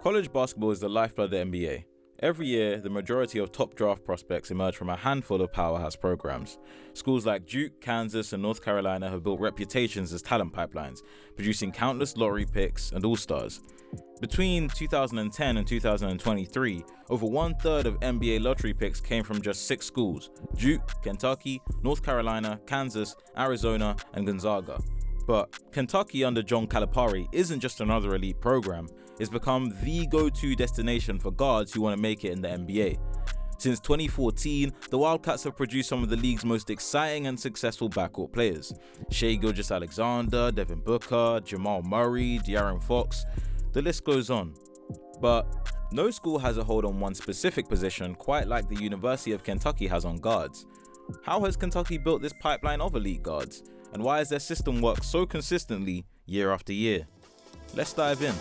College basketball is the lifeblood of the NBA. Every year, the majority of top draft prospects emerge from a handful of powerhouse programs. Schools like Duke, Kansas, and North Carolina have built reputations as talent pipelines, producing countless lottery picks and all-stars. Between 2010 and 2023, over one-third of NBA lottery picks came from just 6 schools: Duke, Kentucky, North Carolina, Kansas, Arizona, and Gonzaga. But Kentucky under John Calipari isn't just another elite program, it's become the go-to destination for guards who want to make it in the NBA. Since 2014, the Wildcats have produced some of the league's most exciting and successful backcourt players. Shai Gilgeous-Alexander, Devin Booker, Jamal Murray, De'Aaron Fox, the list goes on. But no school has a hold on one specific position quite like the University of Kentucky has on guards. How has Kentucky built this pipeline of elite guards? And why has their system worked so consistently year after year? Let's dive in.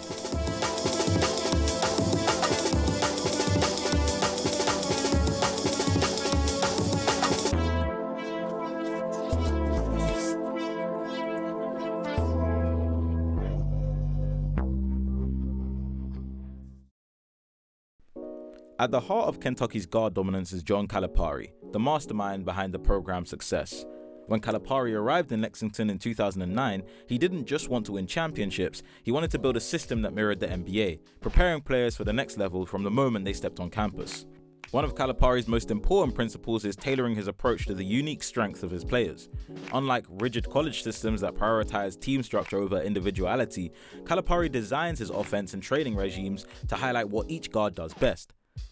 At the heart of Kentucky's guard dominance is John Calipari, the mastermind behind the program's success. When Calipari arrived in Lexington in 2009, he didn't just want to win championships, he wanted to build a system that mirrored the NBA, preparing players for the next level from the moment they stepped on campus. One of Calipari's most important principles is tailoring his approach to the unique strengths of his players. Unlike rigid college systems that prioritize team structure over individuality, Calipari designs his offense and training regimes to highlight what each guard does best.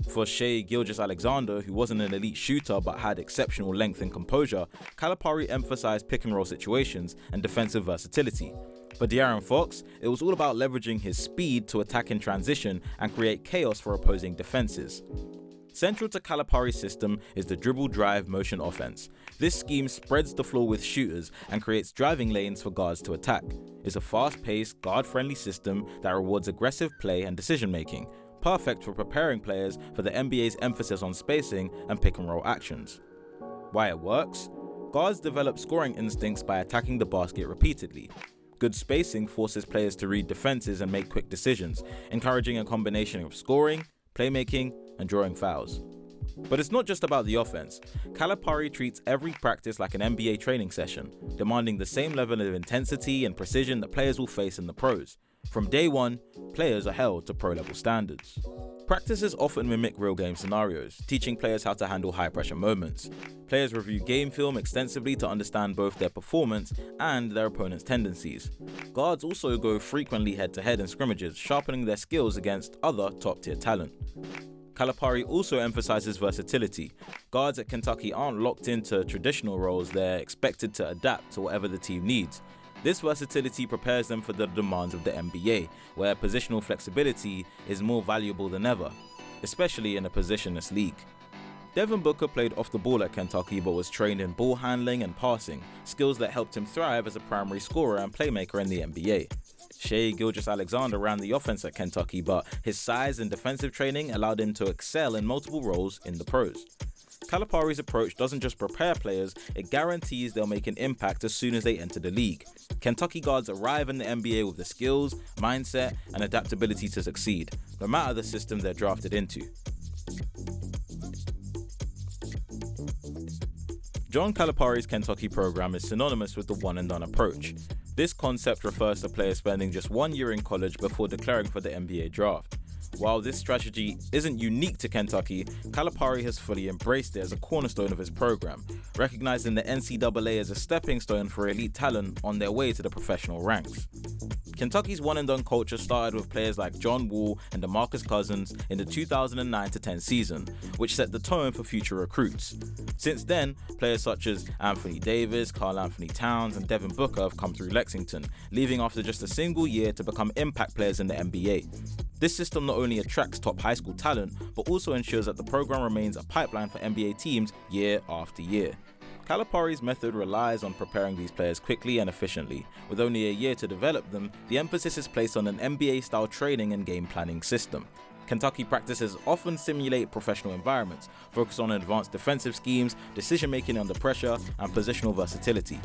For Shai Gilgeous-Alexander, who wasn't an elite shooter but had exceptional length and composure, Calipari emphasized pick-and-roll situations and defensive versatility. For De'Aaron Fox, it was all about leveraging his speed to attack in transition and create chaos for opposing defenses. Central to Calipari's system is the dribble-drive motion offense. This scheme spreads the floor with shooters and creates driving lanes for guards to attack. It's a fast-paced, guard-friendly system that rewards aggressive play and decision-making, perfect for preparing players for the NBA's emphasis on spacing and pick-and-roll actions. Why it works? Guards develop scoring instincts by attacking the basket repeatedly. Good spacing forces players to read defenses and make quick decisions, encouraging a combination of scoring, playmaking, and drawing fouls. But it's not just about the offense. Calipari treats every practice like an NBA training session, demanding the same level of intensity and precision that players will face in the pros. From day one, players are held to pro-level standards. Practices often mimic real-game scenarios, teaching players how to handle high-pressure moments. Players review game film extensively to understand both their performance and their opponent's tendencies. Guards also go frequently head-to-head in scrimmages, sharpening their skills against other top-tier talent. Calipari also emphasizes versatility. Guards at Kentucky aren't locked into traditional roles, they're expected to adapt to whatever the team needs. This versatility prepares them for the demands of the NBA, where positional flexibility is more valuable than ever, especially in a positionless league. Devin Booker played off the ball at Kentucky but was trained in ball handling and passing, skills that helped him thrive as a primary scorer and playmaker in the NBA. Shai Gilgeous-Alexander ran the offense at Kentucky, but his size and defensive training allowed him to excel in multiple roles in the pros. Calipari's approach doesn't just prepare players, it guarantees they'll make an impact as soon as they enter the league. Kentucky guards arrive in the NBA with the skills, mindset, and adaptability to succeed, no matter the system they're drafted into. John Calipari's Kentucky program is synonymous with the one-and-done approach. This concept refers to players spending just 1 year in college before declaring for the NBA draft. While this strategy isn't unique to Kentucky, Calipari has fully embraced it as a cornerstone of his program, recognizing the NCAA as a stepping stone for elite talent on their way to the professional ranks. Kentucky's one-and-done culture started with players like John Wall and DeMarcus Cousins in the 2009-10 season, which set the tone for future recruits. Since then, players such as Anthony Davis, Karl Anthony Towns, and Devin Booker have come through Lexington, leaving after just a single year to become impact players in the NBA. This system not only attracts top high school talent, but also ensures that the program remains a pipeline for NBA teams year after year. Calipari's method relies on preparing these players quickly and efficiently. With only a year to develop them, the emphasis is placed on an NBA-style training and game planning system. Kentucky practices often simulate professional environments, focus on advanced defensive schemes, decision-making under pressure, and positional versatility.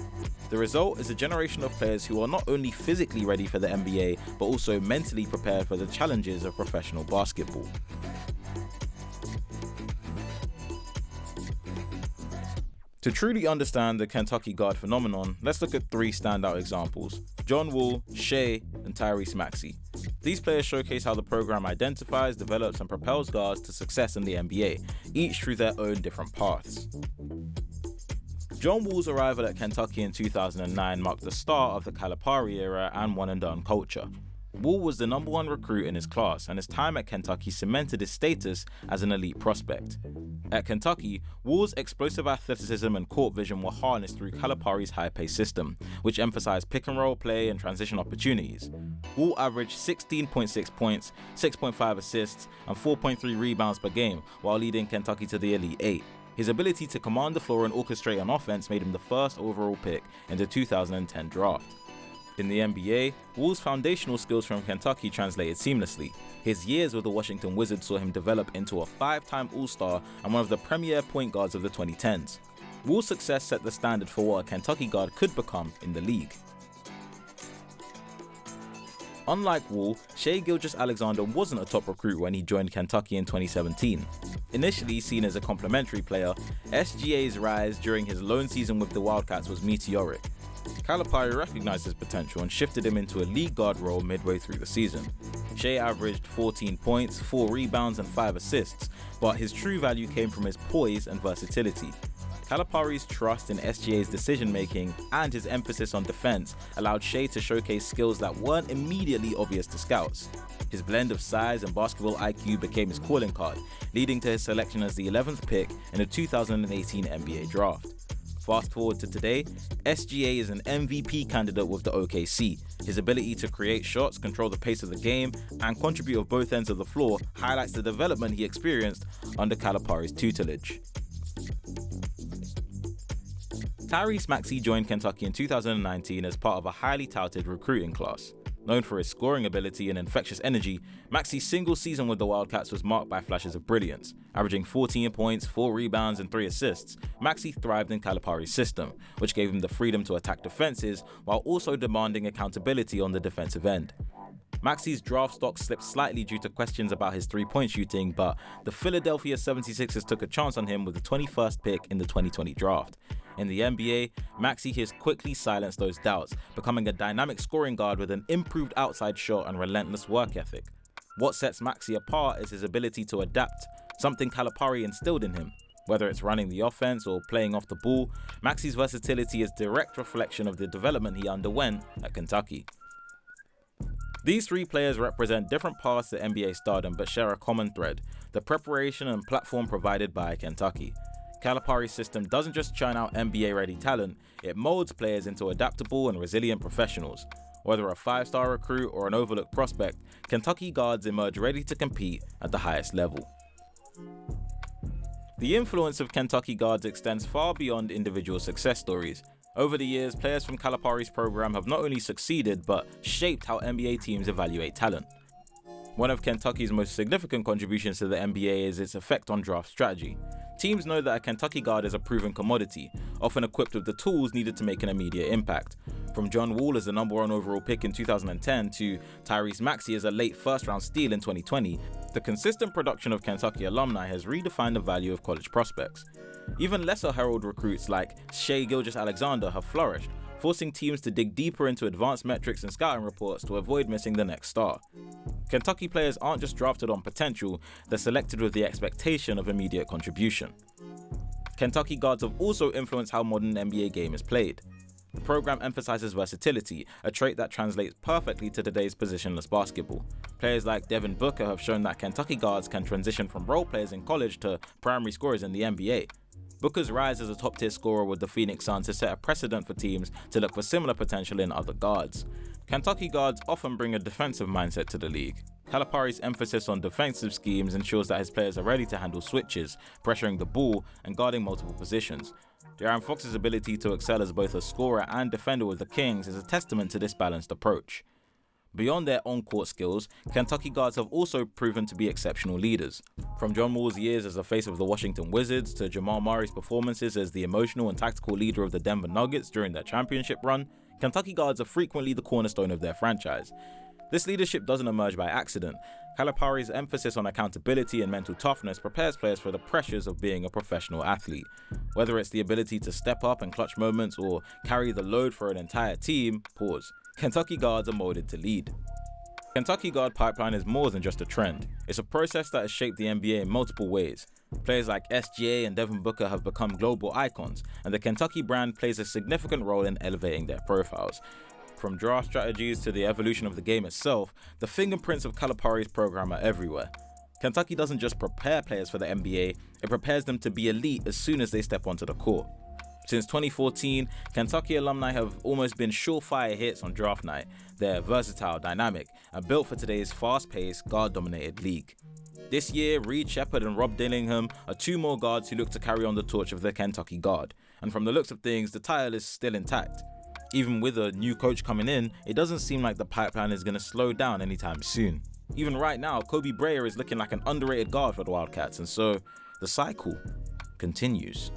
The result is a generation of players who are not only physically ready for the NBA, but also mentally prepared for the challenges of professional basketball. To truly understand the Kentucky guard phenomenon, let's look at 3 standout examples: John Wall, Shai, and Tyrese Maxey. These players showcase how the program identifies, develops, and propels guards to success in the NBA, each through their own different paths. John Wall's arrival at Kentucky in 2009 marked the start of the Calipari era and one-and-done culture. Wall was the #1 recruit in his class, and his time at Kentucky cemented his status as an elite prospect. At Kentucky, Wall's explosive athleticism and court vision were harnessed through Calipari's high-paced system, which emphasized pick-and-roll play and transition opportunities. Wall averaged 16.6 points, 6.5 assists, and 4.3 rebounds per game, while leading Kentucky to the Elite Eight. His ability to command the floor and orchestrate on offense made him the first overall pick in the 2010 draft. In the NBA, Wall's foundational skills from Kentucky translated seamlessly. His years with the Washington Wizards saw him develop into a 5-time All-Star and one of the premier point guards of the 2010s. Wall's success set the standard for what a Kentucky guard could become in the league. Unlike Wall, Shai Gilgeous-Alexander wasn't a top recruit when he joined Kentucky in 2017. Initially seen as a complementary player, SGA's rise during his lone season with the Wildcats was meteoric. Calipari recognized his potential and shifted him into a lead guard role midway through the season. Shai averaged 14 points, 4 rebounds, and 5 assists, but his true value came from his poise and versatility. Calipari's trust in SGA's decision-making and his emphasis on defense allowed Shai to showcase skills that weren't immediately obvious to scouts. His blend of size and basketball IQ became his calling card, leading to his selection as the 11th pick in the 2018 NBA draft. Fast forward to today, SGA is an MVP candidate with the OKC. His ability to create shots, control the pace of the game, and contribute on both ends of the floor highlights the development he experienced under Calipari's tutelage. Tyrese Maxey joined Kentucky in 2019 as part of a highly touted recruiting class. Known for his scoring ability and infectious energy, Maxey's single season with the Wildcats was marked by flashes of brilliance. Averaging 14 points, 4 rebounds, and 3 assists, Maxey thrived in Calipari's system, which gave him the freedom to attack defenses while also demanding accountability on the defensive end. Maxey's draft stock slipped slightly due to questions about his three-point shooting, but the Philadelphia 76ers took a chance on him with the 21st pick in the 2020 draft. In the NBA, Maxey has quickly silenced those doubts, becoming a dynamic scoring guard with an improved outside shot and relentless work ethic. What sets Maxey apart is his ability to adapt, something Calipari instilled in him. Whether it's running the offense or playing off the ball, Maxey's versatility is a direct reflection of the development he underwent at Kentucky. These 3 players represent different paths to NBA stardom but share a common thread: the preparation and platform provided by Kentucky. Calipari's system doesn't just churn out NBA-ready talent, it molds players into adaptable and resilient professionals. Whether a 5-star recruit or an overlooked prospect, Kentucky guards emerge ready to compete at the highest level. The influence of Kentucky guards extends far beyond individual success stories. Over the years, players from Calipari's program have not only succeeded, but shaped how NBA teams evaluate talent. One of Kentucky's most significant contributions to the NBA is its effect on draft strategy. Teams know that a Kentucky guard is a proven commodity, often equipped with the tools needed to make an immediate impact. From John Wall as the #1 overall pick in 2010 to Tyrese Maxey as a late first-round steal in 2020, the consistent production of Kentucky alumni has redefined the value of college prospects. Even lesser herald recruits like Shai Gilgeous-Alexander have flourished, forcing teams to dig deeper into advanced metrics and scouting reports to avoid missing the next star. Kentucky players aren't just drafted on potential, they're selected with the expectation of immediate contribution. Kentucky guards have also influenced how modern NBA game is played. The program emphasizes versatility, a trait that translates perfectly to today's positionless basketball. Players like Devin Booker have shown that Kentucky guards can transition from role players in college to primary scorers in the NBA. Booker's rise as a top-tier scorer with the Phoenix Suns has set a precedent for teams to look for similar potential in other guards. Kentucky guards often bring a defensive mindset to the league. Calipari's emphasis on defensive schemes ensures that his players are ready to handle switches, pressuring the ball, and guarding multiple positions. De'Aaron Fox's ability to excel as both a scorer and defender with the Kings is a testament to this balanced approach. Beyond their on-court skills, Kentucky guards have also proven to be exceptional leaders. From John Wall's years as the face of the Washington Wizards to Jamal Murray's performances as the emotional and tactical leader of the Denver Nuggets during their championship run, Kentucky guards are frequently the cornerstone of their franchise. This leadership doesn't emerge by accident. Calipari's emphasis on accountability and mental toughness prepares players for the pressures of being a professional athlete. Whether it's the ability to step up in clutch moments or carry the load for an entire team, Kentucky guards are molded to lead. Kentucky guard pipeline is more than just a trend. It's a process that has shaped the NBA in multiple ways. Players like SGA and Devin Booker have become global icons, and the Kentucky brand plays a significant role in elevating their profiles. From draft strategies to the evolution of the game itself, the fingerprints of Calipari's program are everywhere. Kentucky doesn't just prepare players for the NBA, it prepares them to be elite as soon as they step onto the court. Since 2014, Kentucky alumni have almost been surefire hits on draft night. They're versatile, dynamic, and built for today's fast-paced, guard-dominated league. This year, Reed Shepherd and Rob Dillingham are two more guards who look to carry on the torch of the Kentucky guard. And from the looks of things, the title is still intact. Even with a new coach coming in, it doesn't seem like the pipeline is going to slow down anytime soon. Even right now, Kobe Bryant is looking like an underrated guard for the Wildcats, and so the cycle continues.